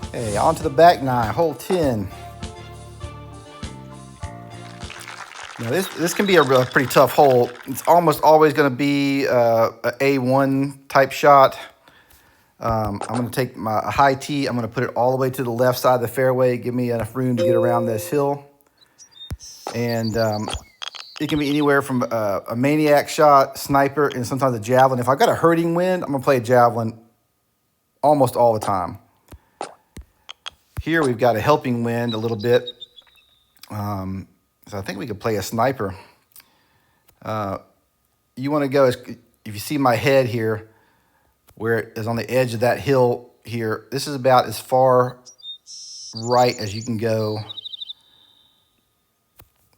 Okay, on to the back nine, hole 10. Now this can be a pretty tough hole. It's almost always going to be a A1 type shot. I'm going to take my high tee. I'm going to put it all the way to the left side of the fairway. Give me enough room to get around this hill. And it can be anywhere from a maniac shot, sniper, and sometimes a javelin. If I've got a hurting wind, I'm going to play a javelin almost all the time. Here we've got a helping wind a little bit. So I think we could play a sniper. You want to go, if you see my head here, where it is on the edge of that hill here, this is about as far right as you can go.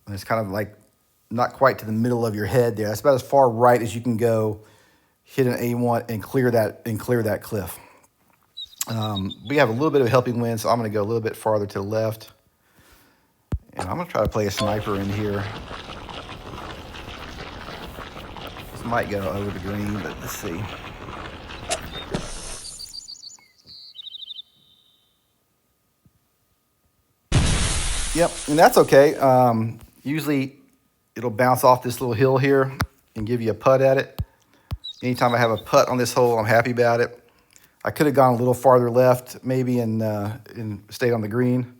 And it's kind of like not quite to the middle of your head there. That's about as far right as you can go, hit an A1 and clear that cliff. We have a little bit of a helping wind, so I'm going to go a little bit farther to the left. And I'm going to try to play a sniper in here. This might go over the green, but let's see. Yep, and that's okay. Usually it'll bounce off this little hill here and give you a putt at it. Anytime I have a putt on this hole, I'm happy about it. I could have gone a little farther left, maybe, and stayed on the green.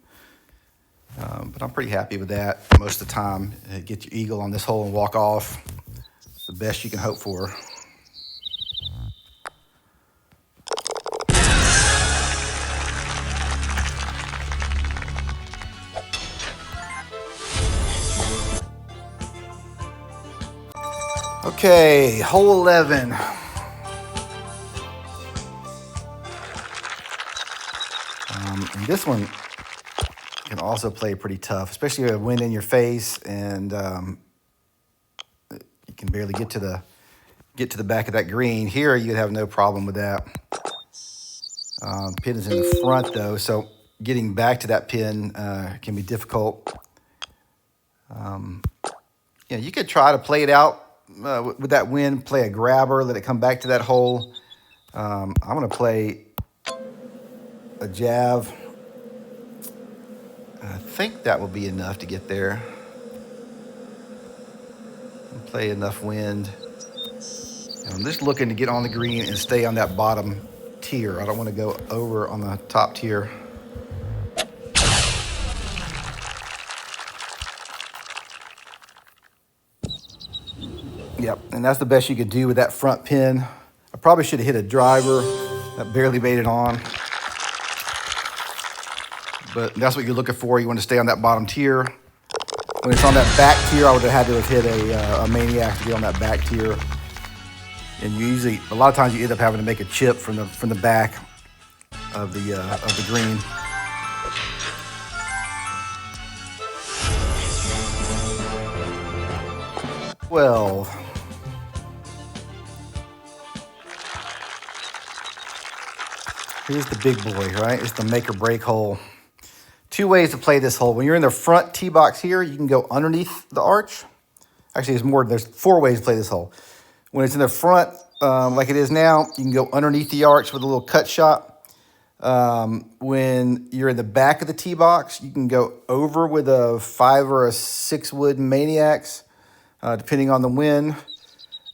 But I'm pretty happy with that most of the time. Get your eagle on this hole and walk off. It's the best you can hope for. Okay, hole 11. And this one can also play pretty tough, especially with wind in your face, and you can barely get to the back of that green. Here, you'd have no problem with that. Pin is in the front though, so getting back to that pin can be difficult. You could try to play it out with that wind, play a grabber, let it come back to that hole. I'm going to play a jab. I think that will be enough to get there. Play enough wind. And I'm just looking to get on the green and stay on that bottom tier. I don't want to go over on the top tier. Yep, and that's the best you could do with that front pin. I probably should have hit a driver. That barely made it on. But that's what you're looking for. You want to stay on that bottom tier. When it's on that back tier, I would have had to have hit a maniac to get on that back tier. And you usually, a lot of times, you end up having to make a chip from the back of the green. Well, here's the big boy, right? It's the make or break hole. Two ways to play this hole. When you're in the front tee box here, you can go underneath the arch. Actually, there's 4 ways to play this hole. When it's in the front, like it is now, you can go underneath the arch with a little cut shot. When you're in the back of the tee box, you can go over with a 5 or a 6 wood maniacs, depending on the wind.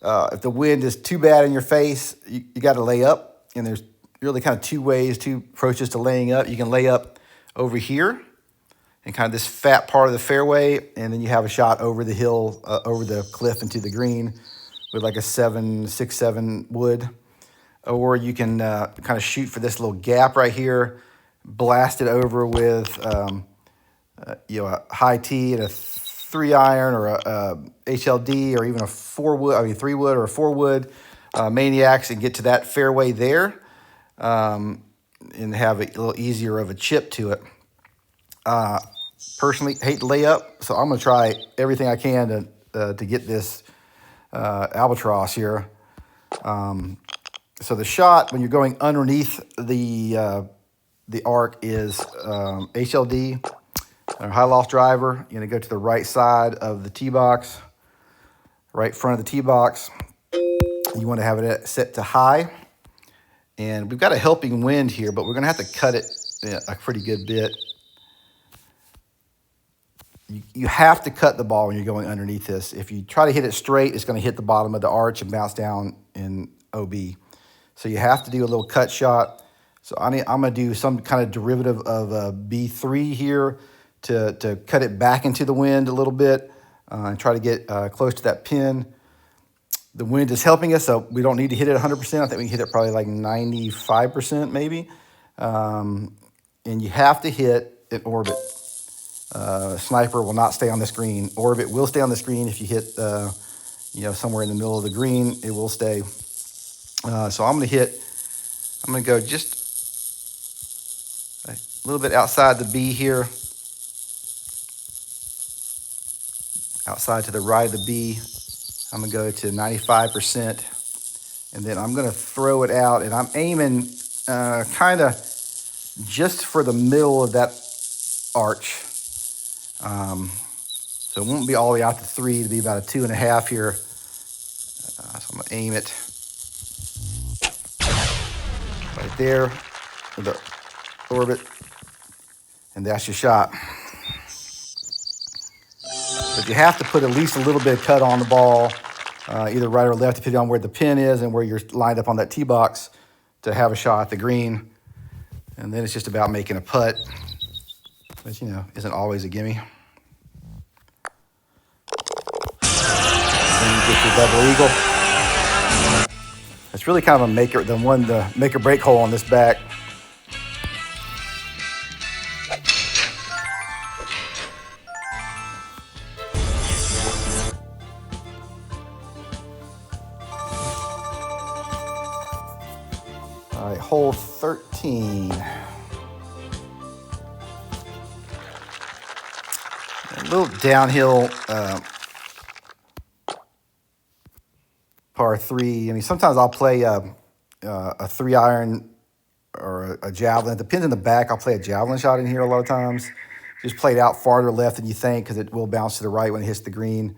If the wind is too bad in your face, you got to lay up. And there's really kind of 2 approaches to laying up. You can lay up over here and kind of this fat part of the fairway, and then you have a shot over the hill, over the cliff into the green with like a 6, 7 wood. Or you can kind of shoot for this little gap right here, blast it over with a high tee and a 3-iron or a HLD or even a 3 wood or a 4 wood maniacs, and get to that fairway there. And have a little easier of a chip to it. Personally, hate to lay up, so I'm going to try everything I can to get this albatross here. So the shot when you're going underneath the arc is HLD or high loft driver. You're going to go to the right side of the tee box, right front of the tee box. You want to have it set to high. And we've got a helping wind here, but we're going to have to cut it a pretty good bit. You have to cut the ball when you're going underneath this. If you try to hit it straight, it's going to hit the bottom of the arch and bounce down in OB. So you have to do a little cut shot. So I'm going to do some kind of derivative of a B3 here to cut it back into the wind a little bit and try to get close to that pin. The wind is helping us, so we don't need to hit it 100%. I think we can hit it probably like 95% maybe. And you have to hit an orbit. Sniper will not stay on the screen. Orbit will stay on the screen if you hit, somewhere in the middle of the green. It will stay. So I'm going to go just a little bit outside the B here. Outside to the right of the B. I'm going to go to 95%. And then I'm going to throw it out. And I'm aiming kind of just for the middle of that arch. So it won't be all the way out to 3. It'll be about a 2.5 here. So I'm going to aim it right there with the orbit. And that's your shot. But you have to put at least a little bit of cut on the ball, either right or left, depending on where the pin is and where you're lined up on that tee box to have a shot at the green. And then it's just about making a putt, which, isn't always a gimme. Then you get your double eagle. It's really kind of the make or break hole on this back. All right, hole 13. A little downhill par 3. I mean, sometimes I'll play a 3-iron or a javelin. It depends on the back. I'll play a javelin shot in here a lot of times. Just play it out farther left than you think because it will bounce to the right when it hits the green.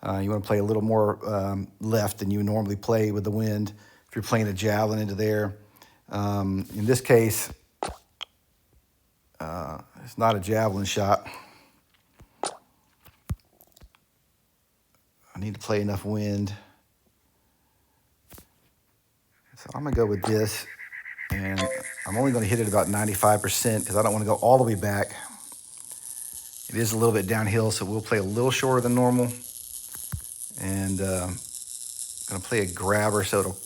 You want to play a little more left than you would normally play with the wind if you're playing a javelin into there. In this case, it's not a javelin shot. I need to play enough wind. So I'm going to go with this, and I'm only going to hit it about 95% because I don't want to go all the way back. It is a little bit downhill, so we'll play a little shorter than normal. And I'm going to play a grabber so it'll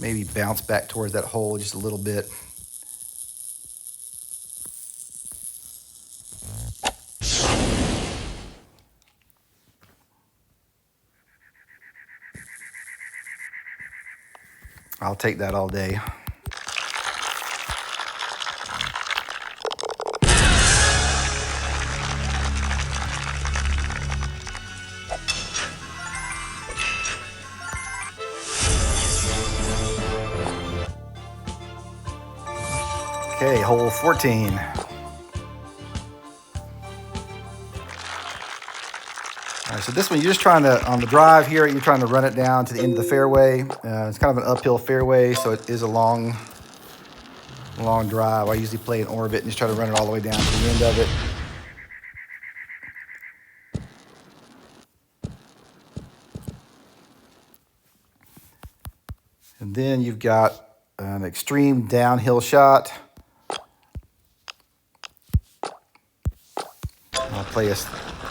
maybe bounce back towards that hole just a little bit. I'll take that all day. Okay, hole 14. All right, so this one, you're just trying to, on the drive here, you're trying to run it down to the end of the fairway. It's kind of an uphill fairway, so it is a long drive. I usually play an orbit and just try to run it all the way down to the end of it. And then you've got an extreme downhill shot.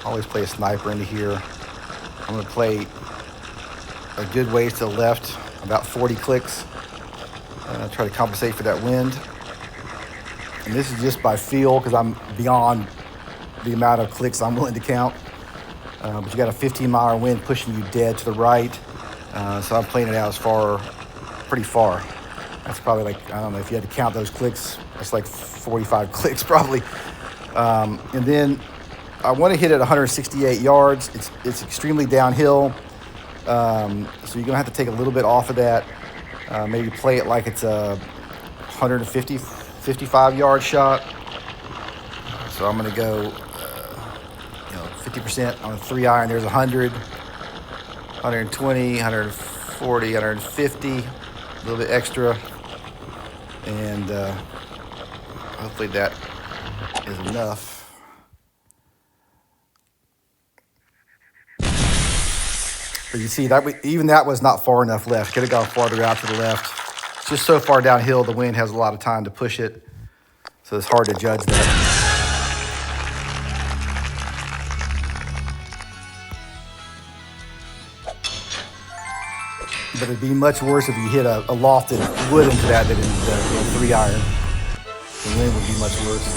Always play a sniper into here. I'm going to play a good ways to the left, about 40 clicks. Try to compensate for that wind. And this is just by feel because I'm beyond the amount of clicks I'm willing to count. But you got a 15-mile wind pushing you dead to the right. So I'm playing it out pretty far. That's probably like, I don't know, if you had to count those clicks, that's like 45 clicks probably. And then I want to hit it 168 yards. It's extremely downhill. So you're going to have to take a little bit off of that. Maybe play it like it's a 150, 55-yard shot. So I'm going to go 50% on a 3-iron. There's 100, 120, 140, 150, a little bit extra. And Hopefully that is enough. But you see, even that was not far enough left. Could have gone farther out to the left. It's just so far downhill, the wind has a lot of time to push it. So it's hard to judge that. But it'd be much worse if you hit a lofted wood into that than the 3-iron. The wind would be much worse.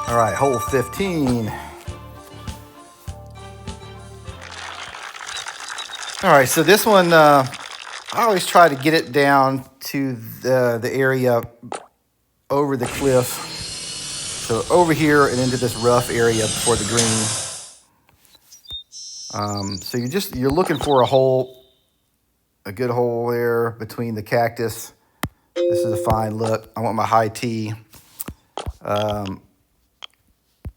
All right, hole 15. All right, so this one, I always try to get it down to the area over the cliff. So over here and into this rough area before the green. So you're looking for a good hole there between the cactus. This is a fine look. I want my high tee.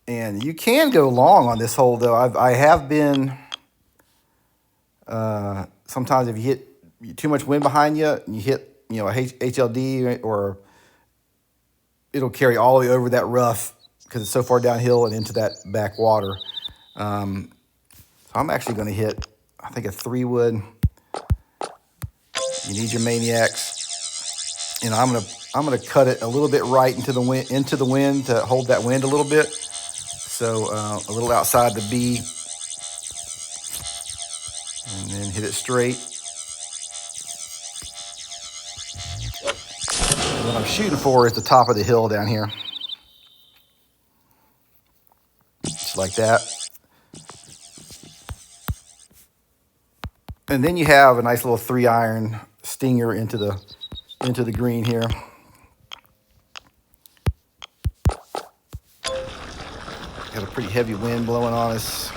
And you can go long on this hole though. I have been, sometimes if you hit too much wind behind you, and you hit, a HLD, or it'll carry all the way over that rough because it's so far downhill and into that back water. So I'm actually going to hit, I think, a 3-wood. You need your maniacs, and I'm gonna cut it a little bit right into the wind to hold that wind a little bit. So a little outside the B, and then hit it straight. And what I'm shooting for is the top of the hill down here, just like that. And then you have a nice little 3-iron stinger into the green here. Got a pretty heavy wind blowing on us.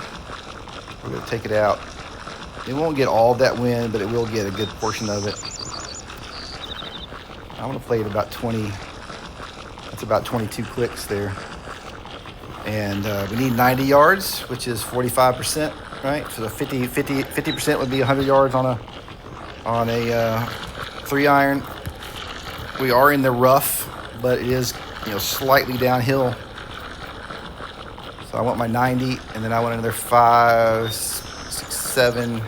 We're going to take it out. It won't get all that wind, but it will get a good portion of it. I'm going to play it about 20. That's about 22 clicks there. And we need 90 yards, which is 45%, right? So the 50% would be 100 yards on a 3-iron. We are in the rough, but it is slightly downhill. So I want my 90, and then I want another 5, 6, 7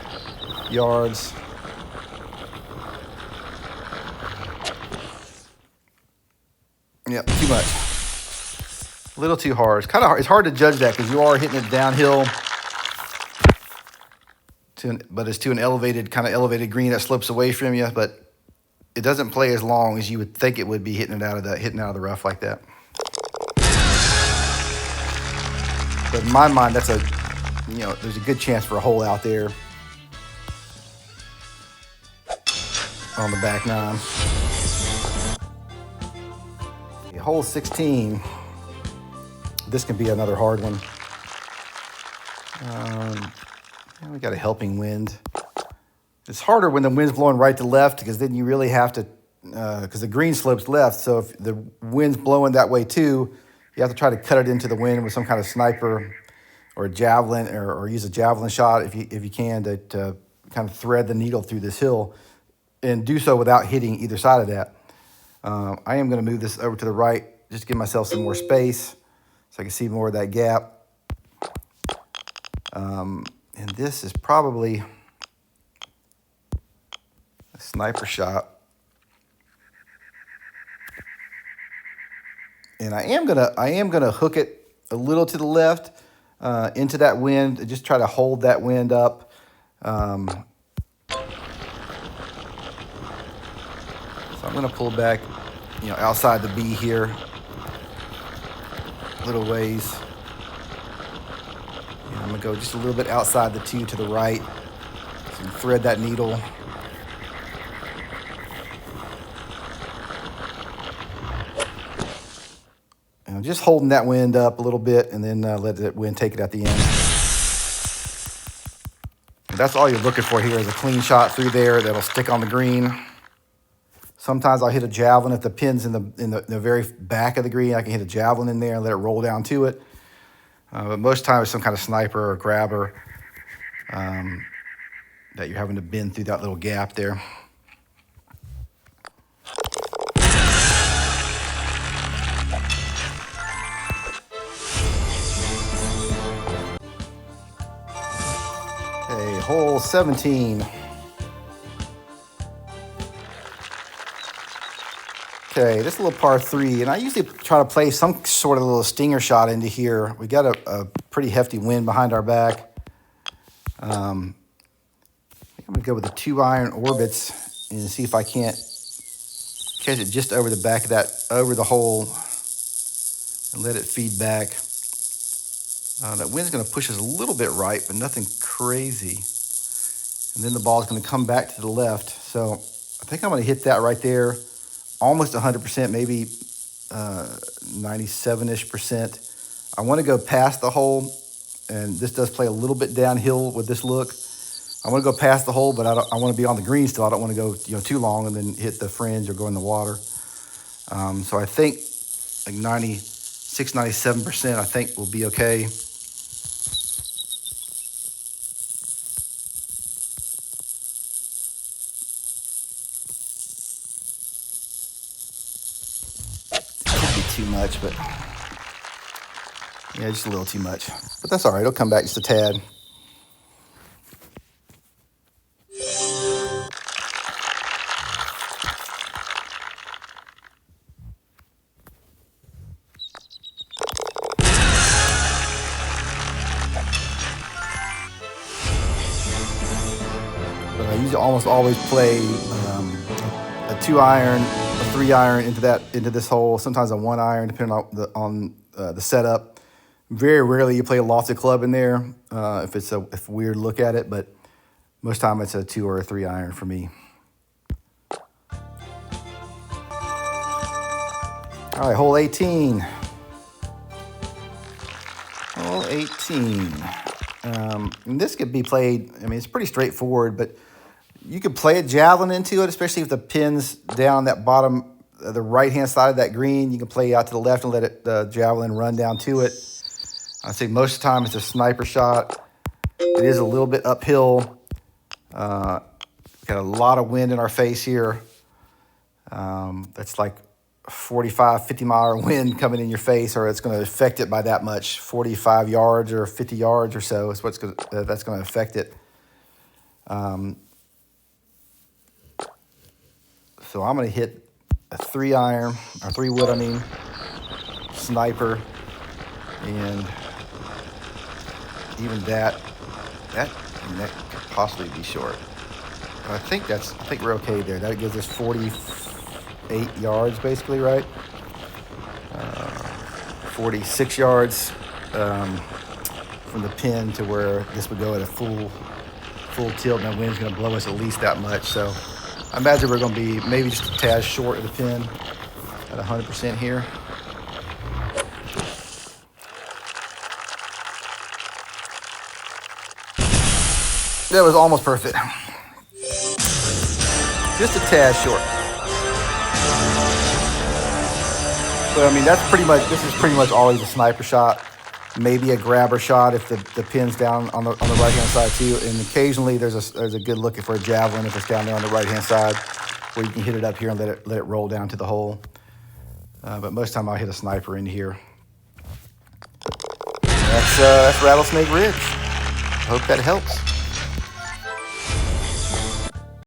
yards. Yep, too much. A little too hard. It's hard to judge that because you are hitting it downhill, but it's to an elevated green that slopes away from you. But it doesn't play as long as you would think it would be hitting out of the rough like that. But in my mind, there's a good chance for a hole out there on the back 9. Okay, hole 16. This can be another hard one. We got a helping wind. It's harder when the wind's blowing right to left because then you really have to, because the green slopes left. So if the wind's blowing that way too, you have to try to cut it into the wind with some kind of sniper or a javelin, or use a javelin shot if you can to kind of thread the needle through this hill, and do so without hitting either side of that. I am going to move this over to the right just to give myself some more space so I can see more of that gap. And this is probably a sniper shot. And I am gonna hook it a little to the left into that wind, and just try to hold that wind up. So I'm gonna pull back, outside the B here, a little ways. And I'm gonna go just a little bit outside the 2 to the right, so thread that needle. And just holding that wind up a little bit, and then let that wind take it at the end. And that's all you're looking for here is a clean shot through there that'll stick on the green. Sometimes I'll hit a javelin if the pin's in the very back of the green. I can hit a javelin in there and let it roll down to it. But most times, some kind of sniper or grabber that you're having to bend through that little gap there. 17. Okay, this little par 3, and I usually try to play some sort of little stinger shot into here. We got a pretty hefty wind behind our back. I'm gonna go with the 2-iron orbits and see if I can't catch it just over the back of that, over the hole, and let it feed back. That wind's gonna push us a little bit right, but nothing crazy. And then the ball's gonna come back to the left. So I think I'm gonna hit that right there, almost 100%, maybe 97-ish%. I wanna go past the hole, and this does play a little bit downhill with this look. I want to go past the hole, but I want to be on the green still. I don't want to go too long and then hit the fringe or go in the water. So I think like 96, 97%, I think will be okay. Could be too much, but yeah, just a little too much. But that's all right. It'll come back just a tad. I usually almost always play a 2-iron, a 3-iron into this hole. Sometimes a 1-iron, depending on the setup. Very rarely you play a lofted club in there if it's a weird look at it, but most time it's a 2 or a 3-iron for me. All right, hole 18. Hole 18. And this could be played, I mean, it's pretty straightforward, but you could play a javelin into it, especially if the pin's down that bottom, the right-hand side of that green. You can play out to the left and let the javelin run down to it. I'd say most of the time it's a sniper shot. It is a little bit uphill. Got a lot of wind in our face here. That's like 45, 50 mile wind coming in your face, or it's going to affect it by that much. 45 yards or 50 yards or so is that's going to affect it. So I'm going to hit a 3-iron, or 3-wood, I mean, sniper, and even that could possibly be short. But I think we're okay there. That gives us 48 yards, basically, right? 46 yards from the pin to where this would go at a full tilt, and the wind's going to blow us at least that much. So I imagine we're going to be maybe just a tad short of the pin at 100% here. That was almost perfect. Just a tad short. But I mean, this is pretty much always a sniper shot. Maybe a grabber shot if the pin's down on the right-hand side too. And occasionally there's a good look for a javelin if it's down there on the right-hand side, where you can hit it up here and let it roll down to the hole. But most of the time I'll hit a sniper in here. That's Rattlesnake Ridge. Hope that helps.